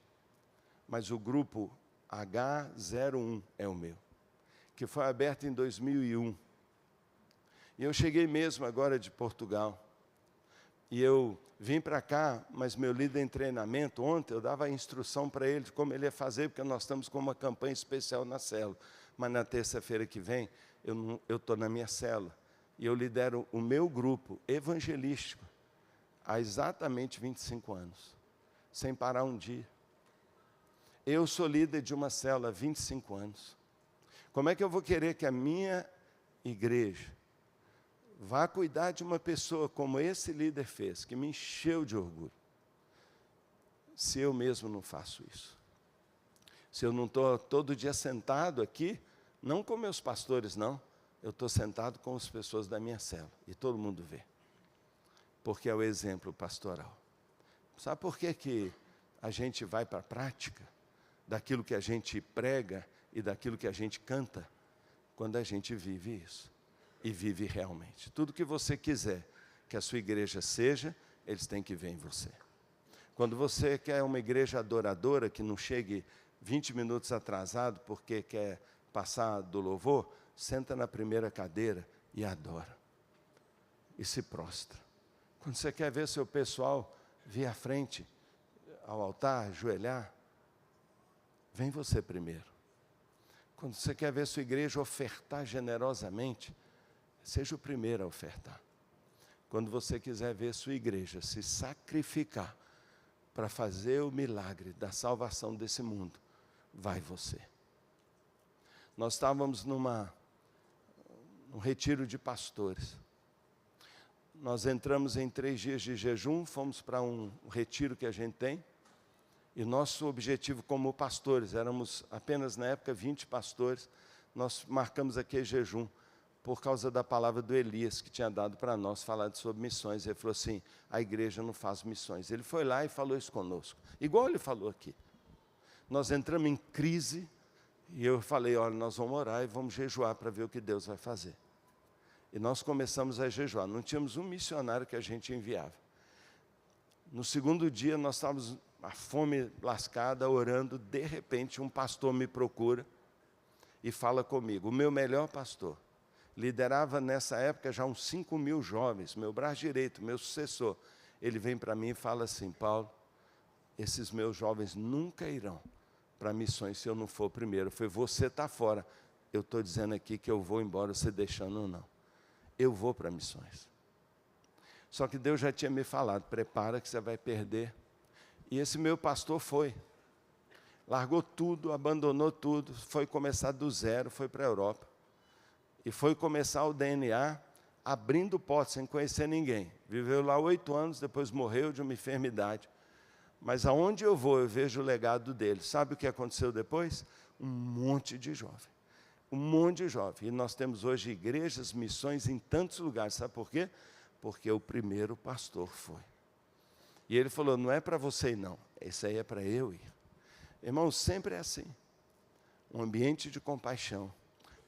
mas o grupo H01 é o meu. que foi aberta em 2001. E eu cheguei mesmo agora de Portugal. E eu vim para cá, mas meu líder em treinamento, ontem eu dava a instrução para ele de como ele ia fazer, porque nós estamos com uma campanha especial na célula. Mas na terça-feira que vem, eu estou na minha célula. E eu lidero o meu grupo evangelístico há exatamente 25 anos, sem parar um dia. Eu sou líder de uma célula há 25 anos. Como é que eu vou querer que a minha igreja vá cuidar de uma pessoa como esse líder fez, que me encheu de orgulho, se eu mesmo não faço isso? Se eu não estou todo dia sentado aqui, não com meus pastores, não. Eu estou sentado com as pessoas da minha célula, e todo mundo vê. Porque é o exemplo pastoral. Sabe por que a gente vai para a prática daquilo que a gente prega e daquilo que a gente canta? Quando a gente vive isso. E vive realmente. Tudo que você quiser que a sua igreja seja, eles têm que ver em você. Quando você quer uma igreja adoradora, que não chegue 20 minutos atrasado porque quer passar do louvor, senta na primeira cadeira e adora. E se prostra. Quando você quer ver seu pessoal vir à frente, ao altar, ajoelhar, vem você primeiro. Quando você quer ver sua igreja ofertar generosamente, seja o primeiro a ofertar. Quando você quiser ver sua igreja se sacrificar para fazer o milagre da salvação desse mundo, vai você. Nós estávamos num retiro de pastores. Nós entramos em 3 dias de jejum, fomos para um retiro que a gente tem, e nosso objetivo como pastores, éramos apenas na época 20 pastores, nós marcamos aqui jejum, por causa da palavra do Elias, que tinha dado para nós, falado sobre missões. Ele falou assim, a igreja não faz missões. Ele foi lá e falou isso conosco, igual ele falou aqui. Nós entramos em crise, e eu falei, olha, nós vamos orar e vamos jejuar para ver o que Deus vai fazer. E nós começamos a jejuar, não tínhamos um missionário que a gente enviava. No segundo dia, nós estávamos a fome lascada, orando, de repente um pastor me procura e fala comigo, o meu melhor pastor, liderava nessa época já uns 5.000 jovens, meu braço direito, meu sucessor. Ele vem para mim e fala assim, Paulo, esses meus jovens nunca irão para missões se eu não for primeiro. Foi você está fora. Eu estou dizendo aqui que eu vou embora, você deixando ou não. Eu vou para missões. Só que Deus já tinha me falado, prepara que você vai perder. E esse meu pastor foi. Largou tudo, abandonou tudo, foi começar do zero, foi para a Europa. E foi começar o DNA, abrindo portas, sem conhecer ninguém. Viveu lá 8 anos, depois morreu de uma enfermidade. Mas aonde eu vou, eu vejo o legado dele. Sabe o que aconteceu depois? Um monte de jovem. Um monte de jovem. E nós temos hoje igrejas, missões em tantos lugares. Sabe por quê? Porque o primeiro pastor foi. E ele falou, não é para você ir não, esse aí é para eu ir. Irmão, sempre é assim. Um ambiente de compaixão.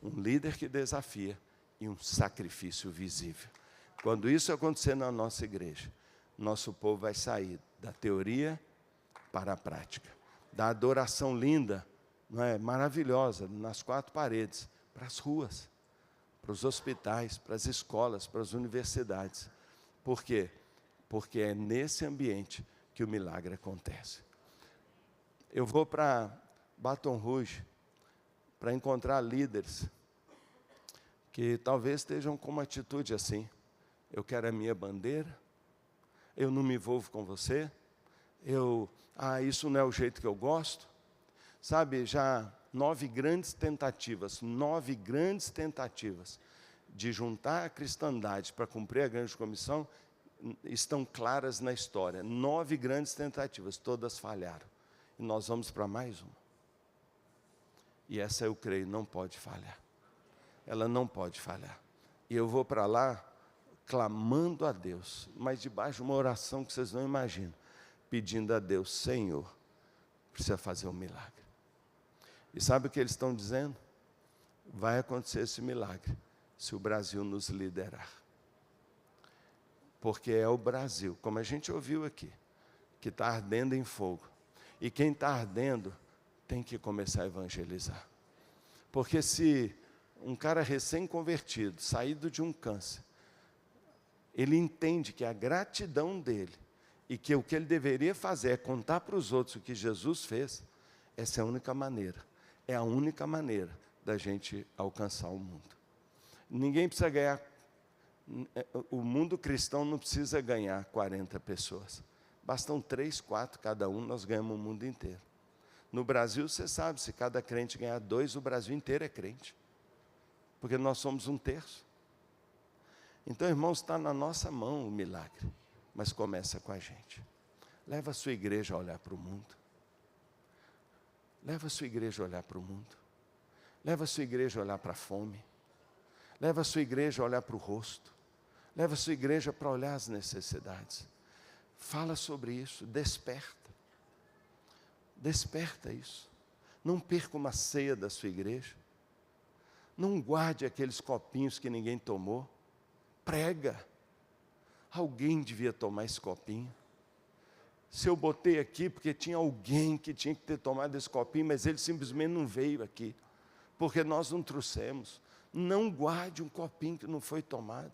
Um líder que desafia e um sacrifício visível. Quando isso acontecer na nossa igreja, nosso povo vai sair da teoria para a prática. Da adoração linda, não é, maravilhosa, nas 4 paredes, para as ruas, para os hospitais, para as escolas, para as universidades. Por quê? Porque é nesse ambiente que o milagre acontece. Eu vou para Baton Rouge, para encontrar líderes que talvez estejam com uma atitude assim, eu quero a minha bandeira, eu não me envolvo com você, isso não é o jeito que eu gosto. Sabe, já 9 grandes tentativas de juntar a cristandade para cumprir a grande comissão, estão claras na história. 9 grandes tentativas, todas falharam. E nós vamos para mais uma. E essa eu creio, não pode falhar. Ela não pode falhar. E eu vou para lá clamando a Deus, mas debaixo de uma oração que vocês não imaginam, pedindo a Deus, Senhor, precisa fazer um milagre. E sabe o que eles estão dizendo? Vai acontecer esse milagre, se o Brasil nos liderar. Porque é o Brasil, como a gente ouviu aqui, que está ardendo em fogo. E quem está ardendo tem que começar a evangelizar. Porque se um cara recém-convertido, saído de um câncer, ele entende que a gratidão dele e que o que ele deveria fazer é contar para os outros o que Jesus fez, essa é a única maneira. É a única maneira da gente alcançar o mundo. Ninguém precisa ganhar, o mundo cristão não precisa ganhar 40 pessoas. Bastam 3, 4 cada um, nós ganhamos o mundo inteiro. No Brasil, você sabe, se cada crente ganhar 2, o Brasil inteiro é crente. Porque nós somos 1/3. Então, irmãos, está na nossa mão o milagre. Mas começa com a gente. Leva a sua igreja a olhar para o mundo. Leva a sua igreja a olhar para o mundo. Leva a sua igreja a olhar para a fome. Leva a sua igreja a olhar para o rosto. Leva a sua igreja para olhar as necessidades. Fala sobre isso, desperta. Desperta isso. Não perca uma ceia da sua igreja. Não guarde aqueles copinhos que ninguém tomou. Prega. Alguém devia tomar esse copinho. Se eu botei aqui porque tinha alguém que tinha que ter tomado esse copinho, mas ele simplesmente não veio aqui, porque nós não trouxemos. Não guarde um copinho que não foi tomado.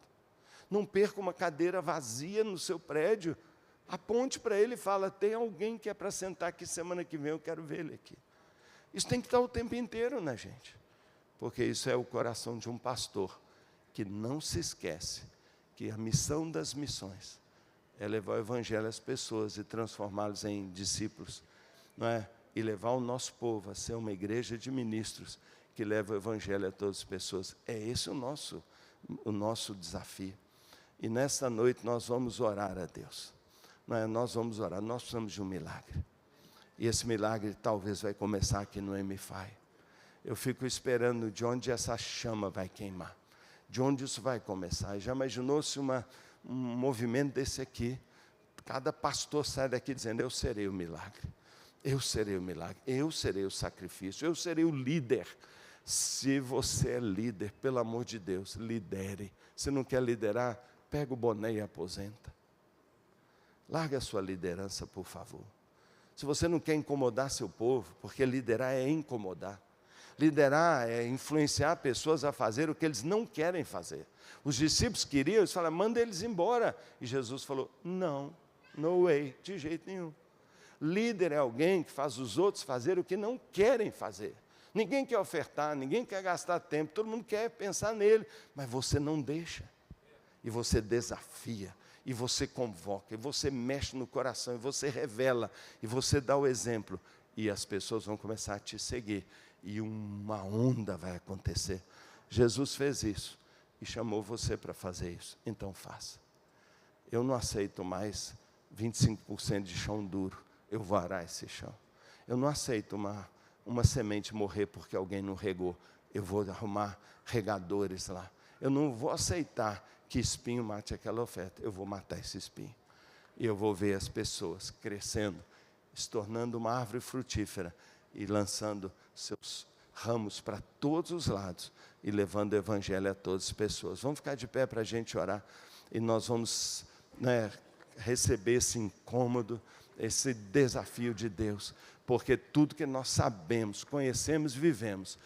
Não perca uma cadeira vazia no seu prédio. Aponte para ele e fala, tem alguém que é para sentar aqui semana que vem, eu quero ver ele aqui. Isso tem que estar o tempo inteiro na gente. Porque isso é o coração de um pastor, que não se esquece que a missão das missões é levar o evangelho às pessoas e transformá-los em discípulos, não é? E levar o nosso povo a ser uma igreja de ministros que leva o evangelho a todas as pessoas. É esse o nosso desafio. E nesta noite nós vamos orar a Deus. Não é? Nós vamos orar, nós precisamos de um milagre. E esse milagre talvez vai começar aqui no MFI. Eu fico esperando de onde essa chama vai queimar. De onde isso vai começar. Já imaginou-se um movimento desse aqui? Cada pastor sai daqui dizendo, eu serei o milagre. Eu serei o milagre. Eu serei o sacrifício. Eu serei o líder. Se você é líder, pelo amor de Deus, lidere. Se não quer liderar, pega o boné e aposenta. Larga a sua liderança, por favor. Se você não quer incomodar seu povo, porque liderar é incomodar. Liderar é influenciar pessoas a fazer o que eles não querem fazer. Os discípulos queriam, eles falaram, manda eles embora. E Jesus falou, não, no way, de jeito nenhum. Líder é alguém que faz os outros fazer o que não querem fazer. Ninguém quer ofertar, ninguém quer gastar tempo, todo mundo quer pensar nele, mas você não deixa. E você desafia, e você convoca, e você mexe no coração, e você revela, e você dá o exemplo. E as pessoas vão começar a te seguir. E uma onda vai acontecer. Jesus fez isso e chamou você para fazer isso. Então faça. Eu não aceito mais 25% de chão duro. Eu vou arar esse chão. Eu não aceito uma semente morrer porque alguém não regou. Eu vou arrumar regadores lá. Eu não vou aceitar que espinho mate aquela oferta. Eu vou matar esse espinho. E eu vou ver as pessoas crescendo, se tornando uma árvore frutífera e lançando seus ramos para todos os lados e levando o evangelho a todas as pessoas. Vamos ficar de pé para a gente orar e nós vamos receber esse incômodo, esse desafio de Deus, porque tudo que nós sabemos, conhecemos e vivemos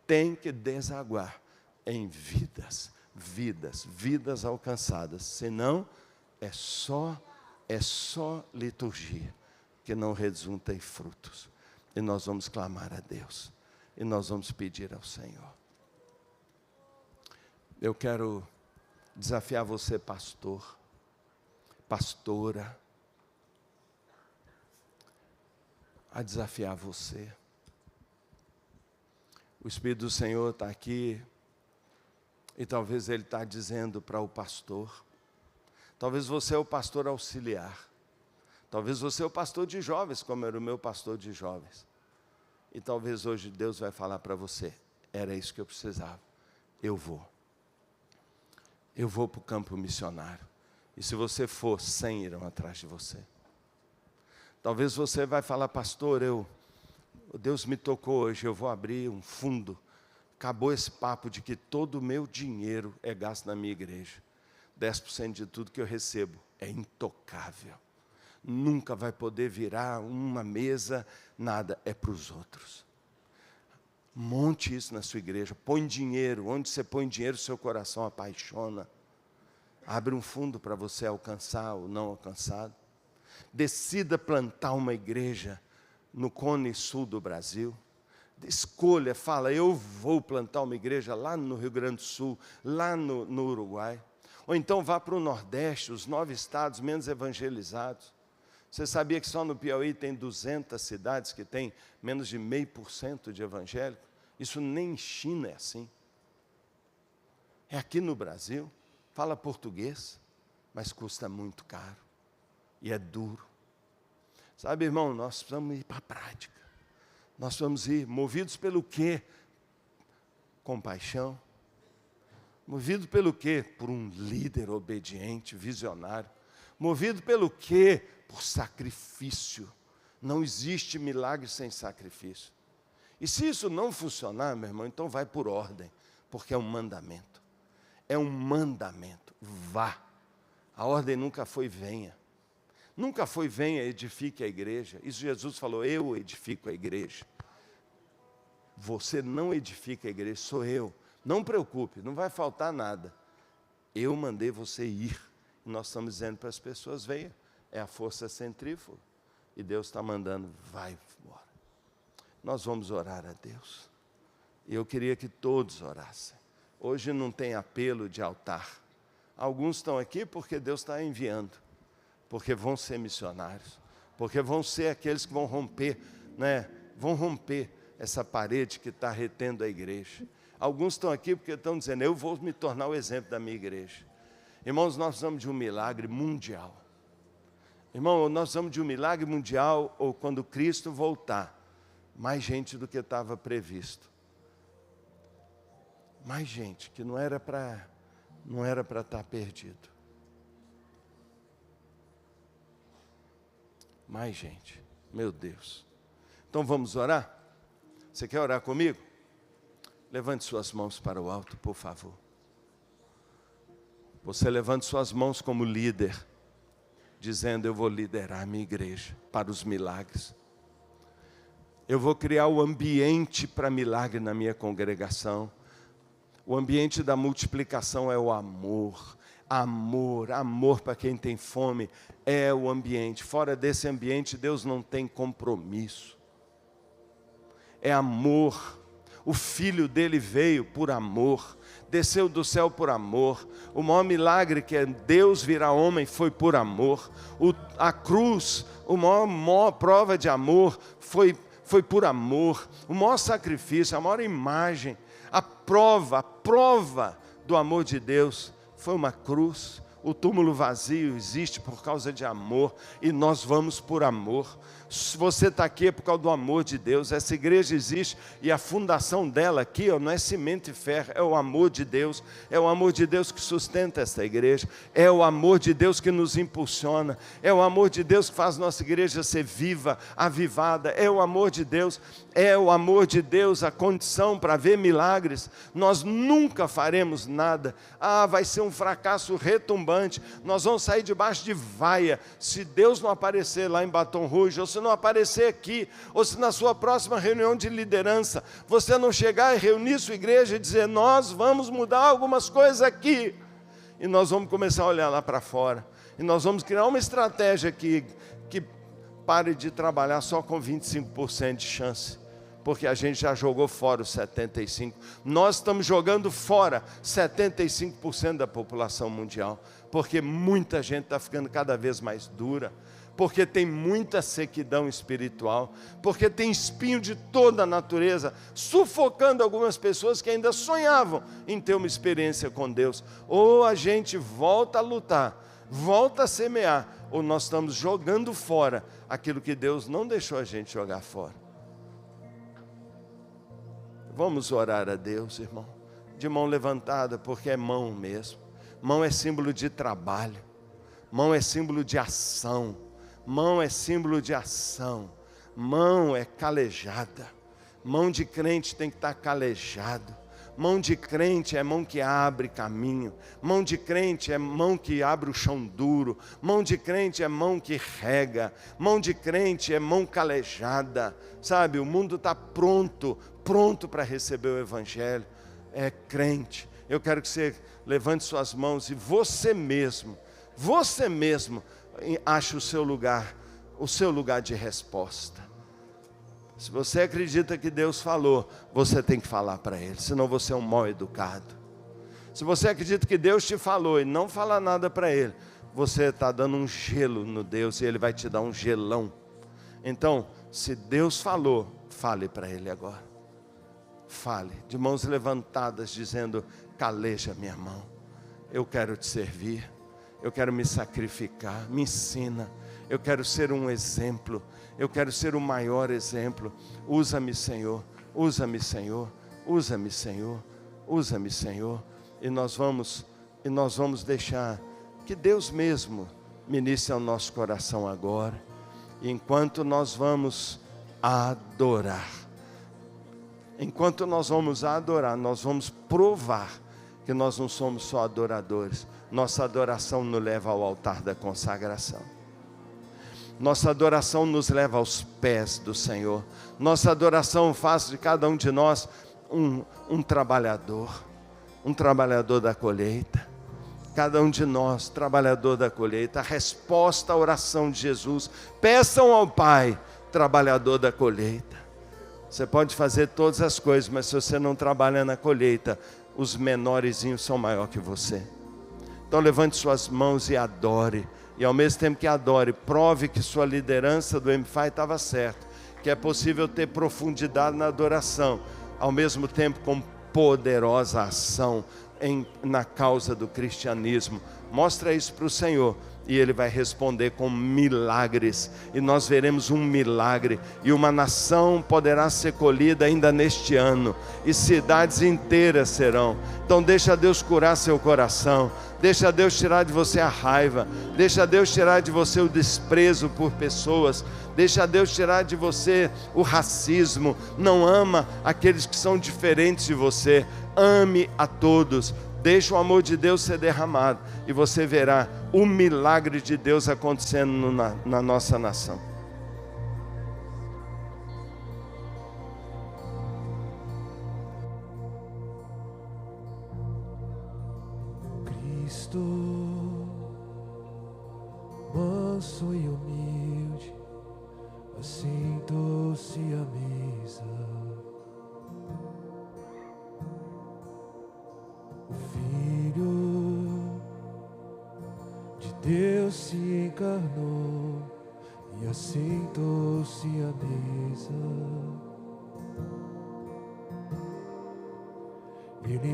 tem que desaguar em vidas alcançadas, senão é só liturgia que não resulta em frutos. E nós vamos clamar a Deus. E nós vamos pedir ao Senhor. Eu quero desafiar você, pastor, pastora, a desafiar você. O Espírito do Senhor está aqui. E talvez Ele está dizendo para o pastor. Talvez você é o pastor auxiliar. Talvez você é o pastor de jovens, como era o meu pastor de jovens. E talvez hoje Deus vai falar para você, era isso que eu precisava. Eu vou para o campo missionário. E se você for, 100 irão atrás de você. Talvez você vai falar, pastor, Deus me tocou hoje, eu vou abrir um fundo. Acabou esse papo de que todo o meu dinheiro é gasto na minha igreja. 10% de tudo que eu recebo é intocável. Nunca vai poder virar uma mesa, nada, é para os outros. Monte isso na sua igreja. Põe dinheiro. Onde você põe dinheiro, seu coração apaixona. Abre um fundo para você alcançar o não alcançado. Decida plantar uma igreja no Cone Sul do Brasil. Escolha, fala, eu vou plantar uma igreja lá no Rio Grande do Sul, lá no Uruguai. Ou então vá para o Nordeste, os 9 estados menos evangelizados. Você sabia que só no Piauí tem 200 cidades que tem menos de 0,5% de evangélico? Isso nem em China é assim. É aqui no Brasil, fala português, mas custa muito caro. E é duro. Sabe, irmão, nós precisamos ir para a prática. Nós vamos ir movidos pelo quê? Compaixão. Movido pelo quê? Por um líder obediente, visionário. Movido pelo quê? Por sacrifício. Não existe milagre sem sacrifício. E se isso não funcionar, meu irmão, então vai por ordem, porque é um mandamento. É um mandamento. Vá. A ordem nunca foi venha. Nunca foi venha, edifique a igreja. Isso Jesus falou, eu edifico a igreja. Você não edifica a igreja, sou eu. Não preocupe, não vai faltar nada. Eu mandei você ir. E nós estamos dizendo para as pessoas, venha. É a força centrífuga. E Deus está mandando, vai embora. Nós vamos orar a Deus. E eu queria que todos orassem. Hoje não tem apelo de altar. Alguns estão aqui porque Deus está enviando. Porque vão ser missionários, porque vão ser aqueles que vão romper, né? Vão romper essa parede que está retendo a igreja. Alguns estão aqui porque estão dizendo, eu vou me tornar o exemplo da minha igreja. Irmãos, nós precisamos de um milagre mundial. Irmão, nós precisamos de um milagre mundial, ou quando Cristo voltar, mais gente do que estava previsto. Mais gente, que não era para estar perdido. Mais gente, meu Deus. Então vamos orar? Você quer orar comigo? Levante suas mãos para o alto, por favor. Você levante suas mãos como líder, dizendo, eu vou liderar a minha igreja para os milagres. Eu vou criar o ambiente para milagre na minha congregação. O ambiente da multiplicação é o amor. Amor, amor para quem tem fome é o ambiente. Fora desse ambiente, Deus não tem compromisso. É amor. O Filho dele veio por amor, desceu do céu por amor. O maior milagre que é Deus virar homem foi por amor. A cruz, a maior prova de amor foi por amor. O maior sacrifício, a maior imagem, a prova do amor de Deus foi uma cruz. O túmulo vazio existe por causa de amor, e nós vamos por amor. Se você está aqui é por causa do amor de Deus. Essa igreja existe, e a fundação dela aqui não é cimento e ferro, é o amor de Deus. É o amor de Deus que sustenta essa igreja, é o amor de Deus que nos impulsiona, é o amor de Deus que faz nossa igreja ser viva, avivada, é o amor de Deus. É o amor de Deus a condição para ver milagres. Nós nunca faremos nada. Vai ser um fracasso retumbante. Nós vamos sair debaixo de vaia. Se Deus não aparecer lá em Baton Rouge, ou se não aparecer aqui, ou se na sua próxima reunião de liderança, você não chegar e reunir sua igreja e dizer, nós vamos mudar algumas coisas aqui. E nós vamos começar a olhar lá para fora. E nós vamos criar uma estratégia que pare de trabalhar só com 25% de chance. Porque a gente já jogou fora os 75%. Nós estamos jogando fora 75% da população mundial. Porque muita gente está ficando cada vez mais dura. Porque tem muita sequidão espiritual. Porque tem espinho de toda a natureza, sufocando algumas pessoas que ainda sonhavam em ter uma experiência com Deus. Ou a gente volta a lutar, volta a semear, ou nós estamos jogando fora aquilo que Deus não deixou a gente jogar fora. Vamos orar a Deus, irmão, de mão levantada, porque é mão mesmo. Mão é símbolo de trabalho, mão é símbolo de ação, mão é símbolo de ação, mão é calejada. Mão de crente tem que estar calejado, Mão de crente é mão que abre caminho. Mão de crente é mão que abre o chão duro. Mão de crente é mão que rega. Mão de crente é mão calejada. Sabe, o mundo está pronto para receber o Evangelho. É crente. Eu quero que você levante suas mãos e você mesmo ache o seu lugar de resposta. Se você acredita que Deus falou, você tem que falar para Ele, senão você é um mal educado. Se você acredita que Deus te falou e não fala nada para Ele, você está dando um gelo no Deus e Ele vai te dar um gelão. Então, se Deus falou, fale para Ele agora. Fale, de mãos levantadas, dizendo: caleja minha mão, eu quero te servir, eu quero me sacrificar, me ensina, eu quero ser um exemplo, eu quero ser o maior exemplo. Usa-me, Senhor, usa-me, Senhor, usa-me, Senhor, usa-me, Senhor. E nós vamos deixar que Deus mesmo ministre ao nosso coração agora. E enquanto nós vamos adorar, nós vamos provar que nós não somos só adoradores. Nossa adoração nos leva ao altar da consagração. Nossa adoração nos leva aos pés do Senhor. Nossa adoração faz de cada um de nós um trabalhador da colheita. Cada um de nós, trabalhador da colheita. A resposta à oração de Jesus: peçam ao Pai, trabalhador da colheita. Você pode fazer todas as coisas, mas se você não trabalha na colheita, os menorzinhos são maior que você. Então levante suas mãos e adore. E ao mesmo tempo que adore, prove que sua liderança do MFI estava certa, que é possível ter profundidade na adoração, ao mesmo tempo com poderosa ação na causa do cristianismo. Mostra isso para o Senhor e Ele vai responder com milagres, e nós veremos um milagre, e uma nação poderá ser colhida ainda neste ano, e cidades inteiras serão. Então deixa Deus curar seu coração, deixa Deus tirar de você a raiva, deixa Deus tirar de você o desprezo por pessoas, deixa Deus tirar de você o racismo. Não ama aqueles que são diferentes de você, ame a todos. Deixa o amor de Deus ser derramado e você verá o milagre de Deus acontecendo na nossa nação. Cristo, manso e humilde, assentou-se à mesa. O Filho de Deus se encarnou e assentou-se à mesa.